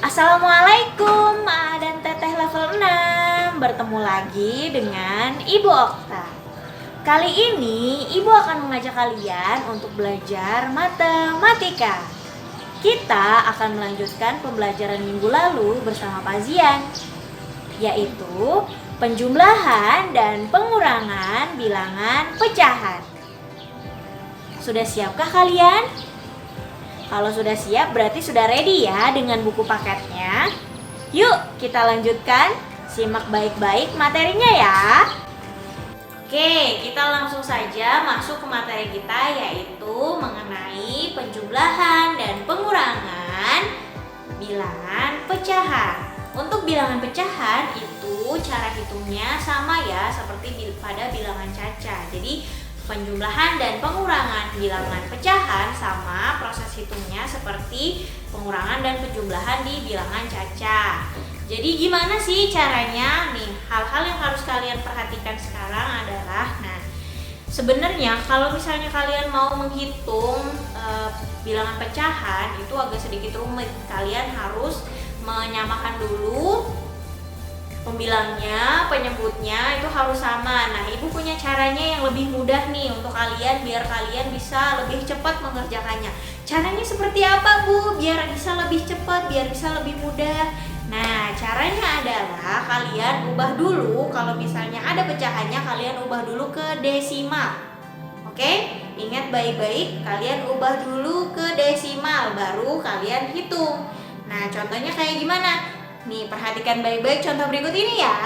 Assalamualaikum Ma dan Teteh level 6. Bertemu lagi dengan Ibu Okta. Kali ini Ibu akan mengajak kalian untuk belajar matematika. Kita akan melanjutkan pembelajaran minggu lalu bersama Pak Zian, yaitu penjumlahan dan pengurangan bilangan pecahan. Sudah siapkah kalian? Kalau sudah siap berarti sudah ready ya dengan buku paketnya. Yuk kita lanjutkan, simak baik-baik materinya ya. Oke, kita langsung saja masuk ke materi kita, yaitu mengenai penjumlahan dan pengurangan bilangan pecahan. Untuk bilangan pecahan itu cara hitungnya sama ya seperti pada bilangan caca. Jadi penjumlahan dan pengurangan bilangan pecahan sama proses hitungnya seperti pengurangan dan penjumlahan di bilangan caca. Jadi gimana sih caranya? Nih, hal-hal yang harus kalian perhatikan sekarang adalah, sebenarnya kalau misalnya kalian mau menghitung bilangan pecahan itu agak sedikit rumit. Kalian harus menyamakan dulu pembilangnya, penyebutnya itu harus sama. Nah, Ibu punya caranya yang lebih mudah nih untuk kalian biar kalian bisa lebih cepat mengerjakannya. Caranya seperti apa, Bu? Biar bisa lebih cepat, biar bisa lebih mudah. Nah, caranya adalah kalian ubah dulu, kalau misalnya ada pecahannya kalian ubah dulu ke desimal. Oke? Ingat baik-baik, kalian ubah dulu ke desimal baru kalian hitung. Nah, contohnya kayak gimana? Nih, perhatikan baik-baik contoh berikut ini ya.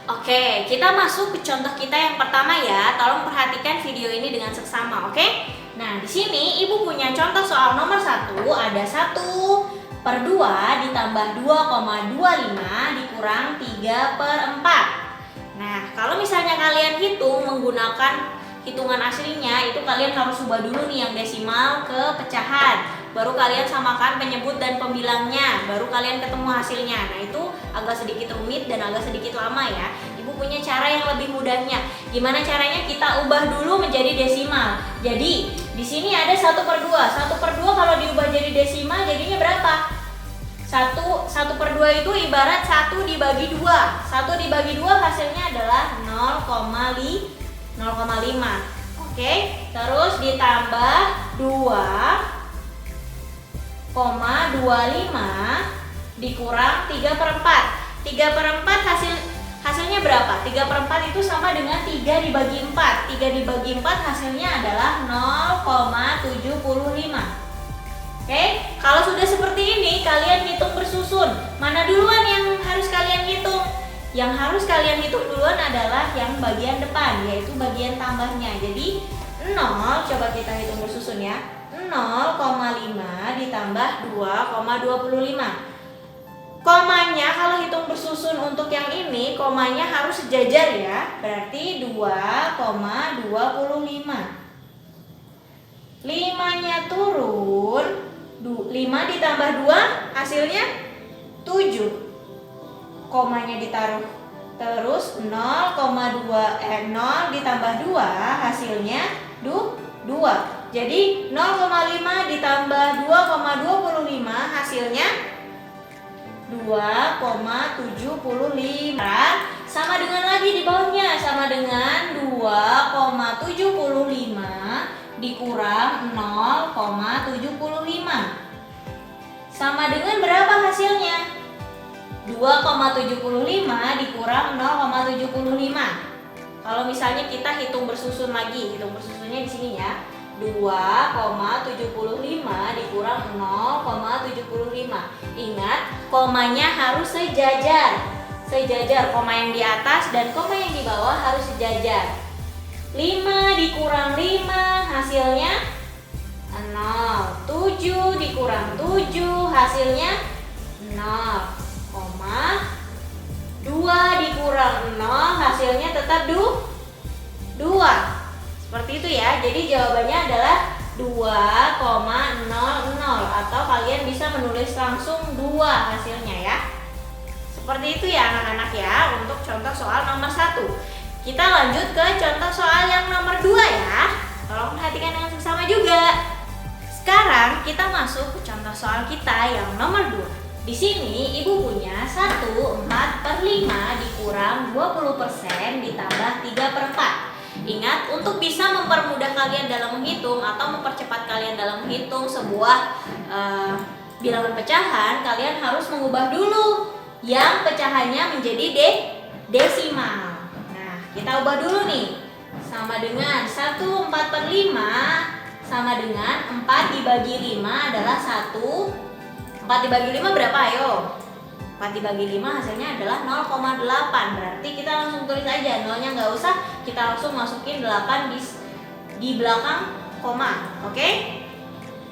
Oke, kita masuk ke contoh kita yang pertama ya. Tolong perhatikan video ini dengan seksama, oke? Nah, di sini Ibu punya contoh soal nomor 1, ada 1/2 ditambah 2,25 dikurang 3/4. Nah, kalau misalnya kalian hitung menggunakan hitungan aslinya, itu kalian harus ubah dulu nih yang desimal ke pecahan. Baru kalian samakan penyebut dan pembilangnya, baru kalian ketemu hasilnya. Nah, itu agak sedikit rumit dan agak sedikit lama ya. Ibu punya cara yang lebih mudahnya. Gimana caranya? Kita ubah dulu menjadi desimal. Jadi di sini ada 1/2. 1/2 kalau diubah jadi desimal jadinya berapa? 1/2 itu ibarat 1 dibagi 2. 1 dibagi 2 hasilnya adalah 0,5. Oke, terus ditambah 2,25 dikurang 3/4. 3/4 hasilnya berapa? 3/4 itu sama dengan 3 dibagi 4. 3 dibagi 4 hasilnya adalah 0,75. Oke, kalau sudah seperti ini kalian hitung bersusun. Mana duluan yang harus kalian hitung? Yang harus kalian hitung duluan adalah yang bagian depan, yaitu bagian tambahnya. Jadi 0, coba kita hitung bersusun ya. 0,5 ditambah 2,25. Komanya kalau hitung bersusun untuk yang ini, komanya harus sejajar ya. Berarti 2,25. 5-nya turun, 5 ditambah 2 hasilnya 7. Komanya ditaruh. Terus 0 ditambah 2 hasilnya 2. Jadi 0,5 ditambah 2,25 hasilnya 2,75. Sama dengan lagi di bawahnya, sama dengan 2,75 dikurang 0,75. Sama dengan berapa hasilnya? 2,75 dikurang 0,75. Kalau misalnya kita hitung bersusun lagi, hitung bersusunnya di sini ya. 2,75 dikurang 0,75. Ingat, komanya harus sejajar. Sejajar, koma yang di atas dan koma yang di bawah harus sejajar. 5 dikurang 5 hasilnya 0. 7 dikurang 7 hasilnya 0. 2 dikurang 0 hasilnya tetap 2. Seperti itu ya. Jadi jawabannya adalah 2,00 atau kalian bisa menulis langsung 2 hasilnya ya. Seperti itu ya anak-anak ya untuk contoh soal nomor 1. Kita lanjut ke contoh soal yang nomor 2 ya. Tolong perhatikan dengan seksama juga. Sekarang kita masuk ke contoh soal kita yang nomor 2. Di sini ibu punya 1/4/5 dikurang 20% ditambah 3/4. Ingat, untuk bisa mempermudah kalian dalam menghitung atau mempercepat kalian dalam menghitung sebuah bilangan pecahan, kalian harus mengubah dulu yang pecahannya menjadi desimal. Nah, kita ubah dulu nih. Sama dengan 1/4/5 sama dengan 4 dibagi 5 adalah 1. 4 dibagi 5 berapa? Ayo. 4 dibagi 5 hasilnya adalah 0,8. Berarti kita langsung tulis aja. Nolnya nggak usah, kita langsung masukin 8 di belakang koma. Oke?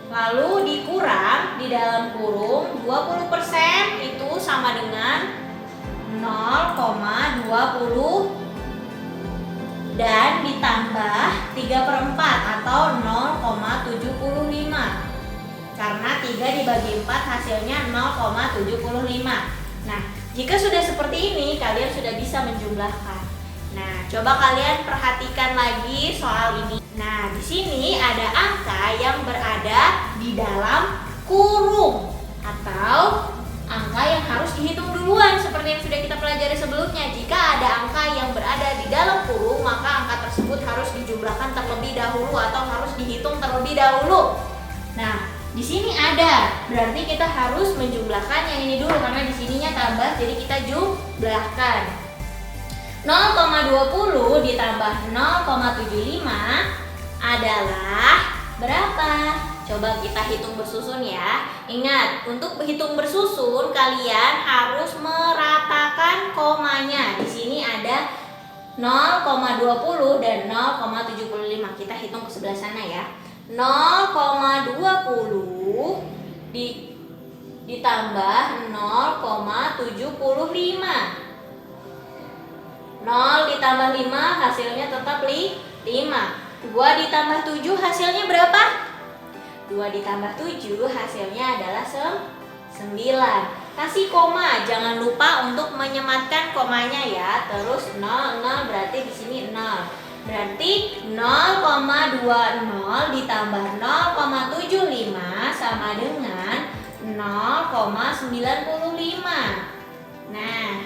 Lalu dikurang di dalam kurung 20% itu sama dengan 0,20 dan ditambah 3/4 atau 0,75. Karena 3 dibagi 4 hasilnya 0,75. Nah, jika sudah seperti ini, kalian sudah bisa menjumlahkan. Nah, coba kalian perhatikan lagi soal ini. Nah, di sini ada angka yang berada di dalam kurung atau angka yang harus dihitung duluan seperti yang sudah kita pelajari sebelumnya. Jika ada angka yang berada di dalam kurung, maka angka tersebut harus dijumlahkan terlebih dahulu atau harus dihitung terlebih dahulu. Nah, di sini ada, berarti kita harus menjumlahkan yang ini dulu karena di sininya tambah, jadi kita jumlahkan. 0,20 ditambah 0,75 adalah berapa? Coba kita hitung bersusun ya. Ingat, untuk hitung bersusun kalian harus meratakan komanya. Di sini ada 0,20 dan 0,75. Kita hitung ke sebelah sana ya. 0,20 ditambah 0,75. 0 ditambah 5 hasilnya tetap 5. 2 ditambah 7 hasilnya berapa? 2 ditambah 7 hasilnya adalah 9. Kasih koma, jangan lupa untuk menyematkan komanya ya. Terus 0 berarti di sini 0. Berarti 0,20 ditambah 0,75 sama dengan 0,95. Nah,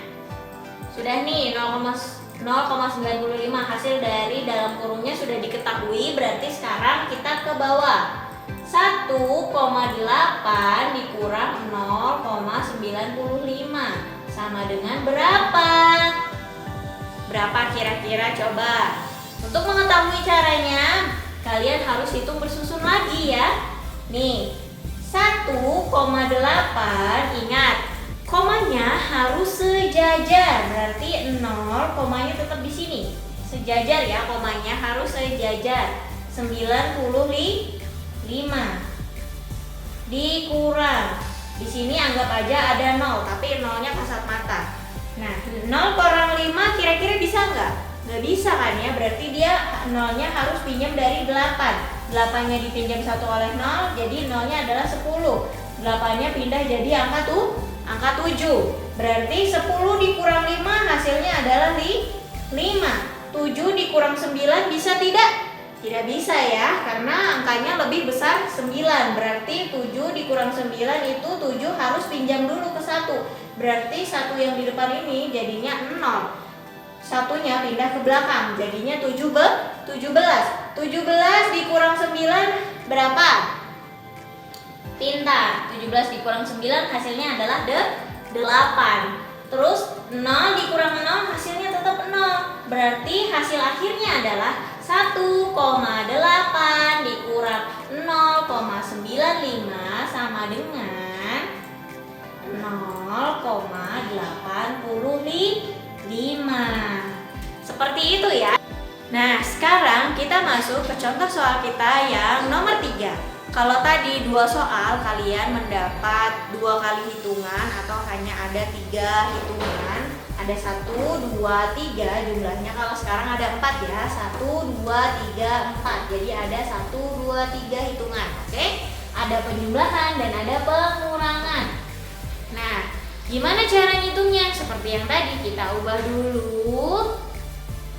sudah nih 0,95 hasil dari dalam kurungnya sudah diketahui. Berarti sekarang kita ke bawah. 1,8 dikurang 0,95 sama dengan berapa? Berapa kira-kira coba? Untuk mengetahui caranya, kalian harus hitung bersusun lagi ya. Nih, 1,8, ingat, komanya harus sejajar. Berarti 0, komanya tetap di sini. Sejajar ya, komanya harus sejajar. 95 dikurang. Di sini anggap aja ada 0, tapi 0-nya kasat mata. Nah, 0 kurang 5 kira-kira bisa nggak? Nggak bisa kan ya, berarti dia 0-nya harus pinjam dari 8. 8-nya dipinjam 1 oleh 0, jadi 0-nya adalah 10. 8-nya pindah jadi angka 7. Berarti 10 dikurang 5 hasilnya adalah 5. 7 dikurang 9 bisa tidak? Tidak bisa ya, karena angkanya lebih besar 9. Berarti 7 dikurang 9 itu 7 harus pinjam dulu ke 1. Berarti 1 yang di depan ini jadinya 0. Satunya pindah ke belakang, jadinya 17. 17 dikurang 9 berapa? Pintar. 17 dikurang 9 hasilnya adalah 8. Terus 0 dikurang 0 hasilnya tetap 0. Berarti hasil akhirnya adalah 1,8 dikurang 0,95 sama dengan 0,85. Seperti itu ya. Nah, sekarang kita masuk ke contoh soal kita yang nomor 3. Kalau tadi 2 soal kalian mendapat 2 kali hitungan atau hanya ada 3 hitungan, ada 1, 2, 3 jumlahnya. Kalau sekarang ada 4 ya, 1, 2, 3, 4. Jadi ada 1, 2, 3 hitungan. Oke? Ada penjumlahan dan ada pengurangan. Nah, gimana cara ngitungnya? Seperti yang tadi, kita ubah dulu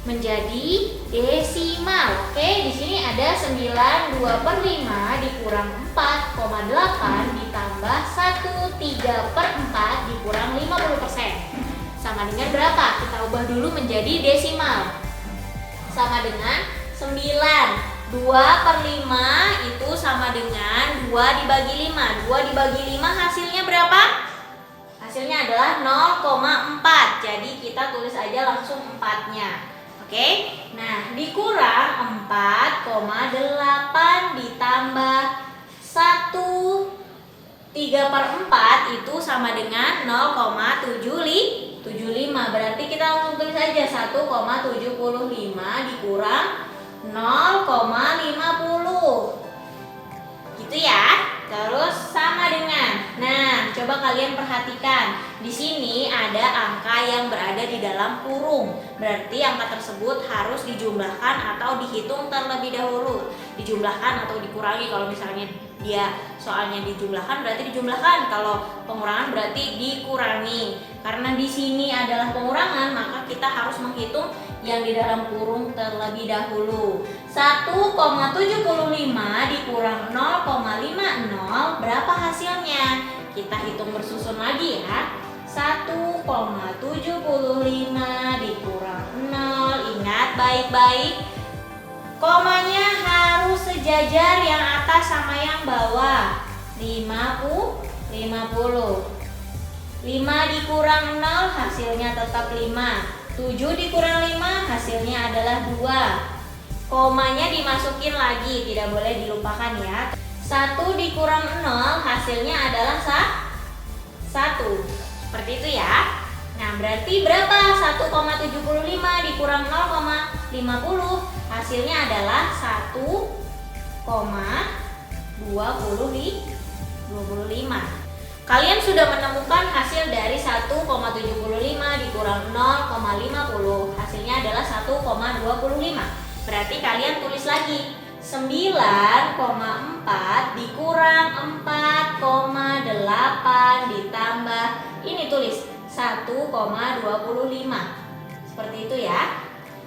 menjadi desimal. Oke, di sini ada 92/5 dikurang 4,8 ditambah 1/3/4 dikurang 50%. Sama dengan berapa? Kita ubah dulu menjadi desimal. Sama dengan 9. 2/5 itu sama dengan 2 dibagi 5. 2 dibagi 5 hasilnya berapa? Hasilnya adalah 0,4. Jadi kita tulis aja langsung 4-nya. Oke, nah dikurang 4,8 ditambah 1/3/4 itu sama dengan 0,75. Berarti kita langsung tulis aja 1,75 dikurang 0,50. Gitu ya. Terus sama dengan, nah coba kalian perhatikan, di sini ada angka yang berada di dalam kurung. Berarti angka tersebut harus dijumlahkan atau dihitung terlebih dahulu. Dijumlahkan atau dikurangi. Kalau misalnya dia soalnya dijumlahkan berarti dijumlahkan. Kalau pengurangan berarti dikurangi. Karena di sini adalah pengurangan, maka kita harus menghitung yang di dalam kurung terlebih dahulu. 1,75 dikurang 0,50 berapa hasilnya? Kita hitung bersusun lagi ya. 1,75 dikurang 0. Ingat baik-baik, komanya harus sejajar, yang atas sama yang bawah. 50. 5 dikurang 0 hasilnya tetap 5. 7 dikurang 5 hasilnya adalah 2. Komanya dimasukin lagi, tidak boleh dilupakan ya. 1 dikurang 0 hasilnya adalah 1. Seperti itu ya. Nah, berarti berapa? 1,75 dikurang 0,50 hasilnya adalah 1,25. Kalian sudah menemukan hasil dari 1,75 dikurang 0,50. Hasilnya adalah 1,25. Berarti kalian tulis lagi 9,4 dikurang 4,8 ditambah, ini tulis 1,25. Seperti itu ya.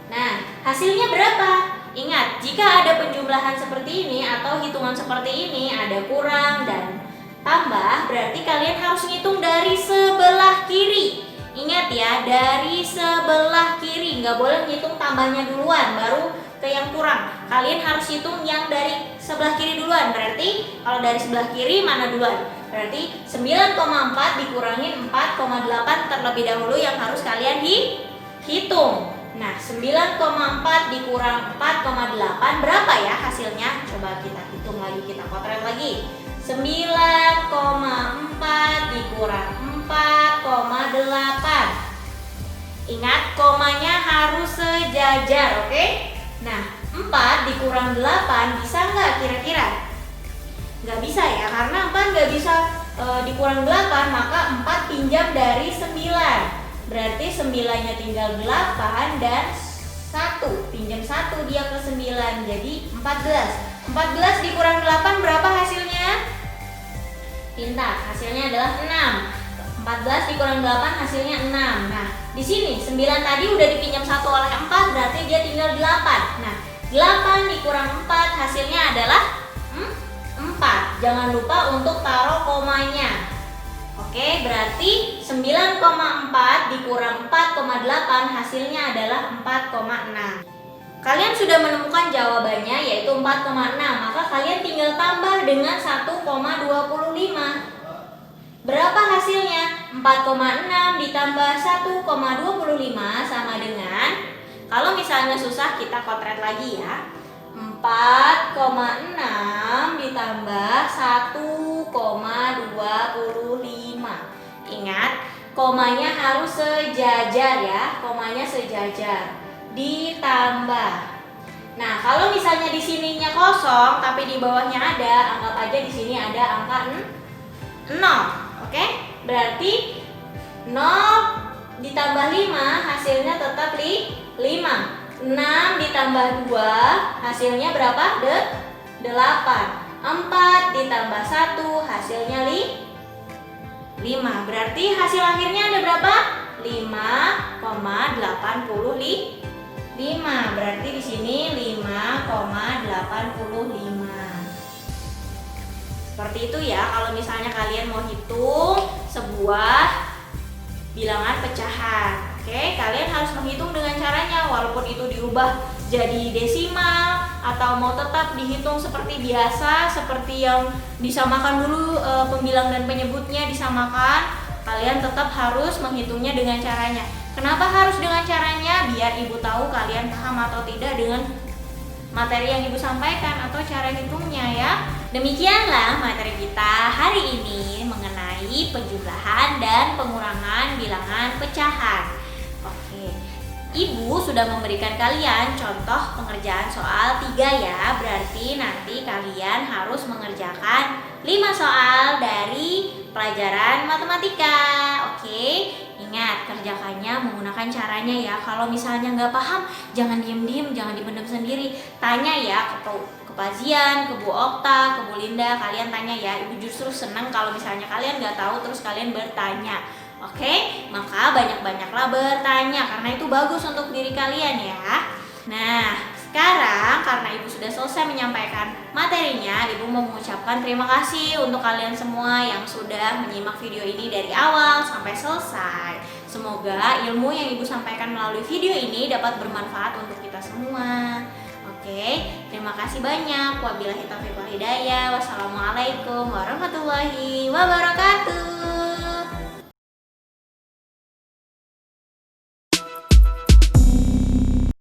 Nah, hasilnya berapa? Ingat, jika ada penjumlahan seperti ini atau hitungan seperti ini, ada kurang dan tambah, berarti kalian harus ngitung dari sebelah kiri. Ingat ya, dari sebelah kiri. Nggak boleh ngitung tambahnya duluan baru ke yang kurang. Kalian harus hitung yang dari sebelah kiri duluan. Berarti kalau dari sebelah kiri mana duluan? Berarti 9,4 dikurangin 4,8 terlebih dahulu yang harus kalian hitung. Nah, 9,4 dikurang 4,8 berapa ya hasilnya? Coba kita hitung lagi, kita potret lagi. 9,4 dikurang 4,8. Ingat, komanya harus sejajar, oke? Nah, 4 dikurang 8 bisa nggak kira-kira? Nggak bisa ya, karena 4 nggak bisa dikurang 8, maka 4 pinjam dari 9. Berarti 9-nya tinggal 8 dan 1. Pinjam 1 dia ke 9, jadi 14. 14 dikurang 8 berapa hasilnya? Pintar, hasilnya adalah 6. 14 dikurang 8 hasilnya 6. Nah, di sini 9 tadi udah dipinjam 1 oleh 4, berarti dia tinggal 8. Nah, 8 dikurang 4 hasilnya adalah 4. Jangan lupa untuk taruh komanya. Oke, berarti 9,4 dikurang 4,8 hasilnya adalah 4,6. Kalian sudah menemukan jawabannya, yaitu 4,6. Maka kalian tinggal tambah dengan 1,25. Berapa hasilnya? 4,6 ditambah 1,25 sama dengan, kalau misalnya susah kita kotret lagi ya. 4,6 ditambah 1,25. Ingat, komanya harus sejajar ya. Komanya sejajar. Ditambah. Nah, kalau misalnya di sininya kosong tapi di bawahnya ada, anggap aja di sini ada angka 0. Oke? Berarti 0 ditambah 5 hasilnya tetap 5. 6 ditambah 2 hasilnya berapa? 8. 4 ditambah 1 hasilnya 5. Berarti hasil akhirnya ada berapa? 5,85. 5. Berarti di sini 5,85. Seperti itu ya, kalau misalnya kalian mau hitung sebuah bilangan pecahan. Oke, kalian harus menghitung dengan caranya, walaupun itu diubah jadi desimal atau mau tetap dihitung seperti biasa, seperti yang disamakan dulu, pembilang dan penyebutnya disamakan, kalian tetap harus menghitungnya dengan caranya. Kenapa harus dengan caranya? Biar ibu tahu kalian paham atau tidak dengan materi yang ibu sampaikan atau cara hitungnya ya. Demikianlah materi kita hari ini mengenai penjumlahan dan pengurangan bilangan pecahan. Oke, ibu sudah memberikan kalian contoh pengerjaan soal 3 ya. Berarti nanti kalian harus mengerjakan 5 soal dari pelajaran matematika. Oke, ingat kerjakannya menggunakan caranya ya. Kalau misalnya nggak paham, jangan diem-diem, jangan dipendam sendiri. Tanya ya ke Pazian, ke Bu Okta, ke Bu Linda. Kalian tanya ya. Ibu justru senang kalau misalnya kalian nggak tahu terus kalian bertanya. Oke, maka banyak-banyaklah bertanya karena itu bagus untuk diri kalian ya. Nah, sekarang karena ibu sudah selesai menyampaikan materinya, ibu mau mengucapkan terima kasih untuk kalian semua yang sudah menyimak video ini dari awal sampai selesai. Semoga ilmu yang ibu sampaikan melalui video ini dapat bermanfaat untuk kita semua. Oke, terima kasih banyak. Wabillahi taufiq wal hidayah. Wassalamualaikum warahmatullahi wabarakatuh.